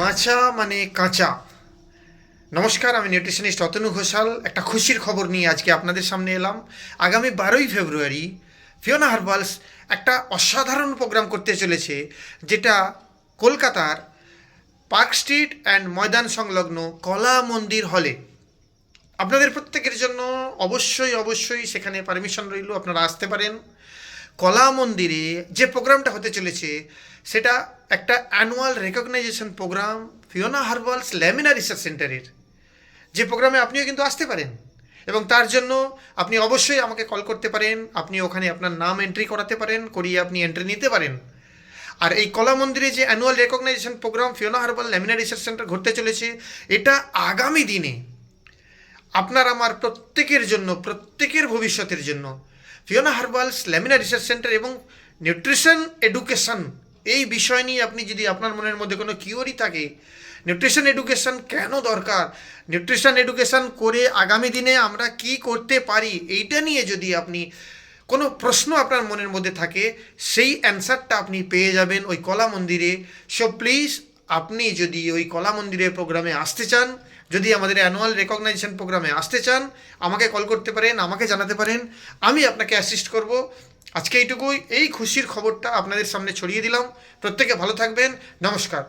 মাচা মানে কাঁচা। নমস্কার, আমি নিউট্রিশনিস্ট অতনু ঘোষাল। একটা খুশির খবর নিয়ে আজকে আপনাদের সামনে এলাম। আগামী 12ই ফেব্রুয়ারি ফিওনা হার্বালস একটা অসাধারণ প্রোগ্রাম করতে চলেছে, যেটা কলকাতার পার্ক স্ট্রিট অ্যান্ড ময়দান সংলগ্ন কলা মন্দির হলে। আপনাদের প্রত্যেকের জন্য অবশ্যই সেখানে পারমিশন রইল, আপনারা আসতে পারেন। কলা মন্দিরে যে প্রোগ্রামটা হতে চলেছে সেটা একটা annual recognition program Fiona herbals lamina research সেন্টারের, যে প্রোগ্রামে আপনিও কিন্তু আসতে পারেন। এবং তার জন্য আপনি অবশ্যই আমাকে কল করতে পারেন। আপনি ওখানে আপনার নাম এন্ট্রি করাতে পারেন, করিয়ে আপনি এন্ট্রি নিতে পারেন। আর এই কলা মন্দিরে যে annual recognition program Fiona herbal lamina research center ঘটতে চলেছে, এটা আগামী দিনে আপনার আমার প্রত্যেকের জন্য, প্রত্যেকের ভবিষ্যতের জন্য Fiona herbals lamina research centre এবং নিউট্রিশন এডুকেশন, এই বিষয় নিয়ে আপনি যদি আপনার মনের মধ্যে কোনো কিউরি থাকে, নিউট্রিশন এডুকেশন কেন দরকার, নিউট্রিশন এডুকেশন করে আগামী দিনে আমরা কি করতে পারি, এইটা নিয়ে যদি আপনি কোনো প্রশ্ন আপনার মনের মধ্যে থাকে, সেই অ্যান্সারটা আপনি পেয়ে যাবেন ওই কলা মন্দিরে। সো প্লিজ, আপনি যদি ওই কলা মন্দিরের প্রোগ্রামে আসতে চান, যদি আমাদের অ্যানুয়াল রেকগনাইজেশন প্রোগ্রামে আসতে চান, আমাকে কল করতে পারেন, আমাকে জানাতে পারেন, আমি আপনাকে অ্যাসিস্ট করব। আজকে এইটুকুই, এই খুশির খবরটা আপনাদের সামনে ছড়িয়ে দিলাম। প্রত্যেকে ভালো থাকবেন। নমস্কার।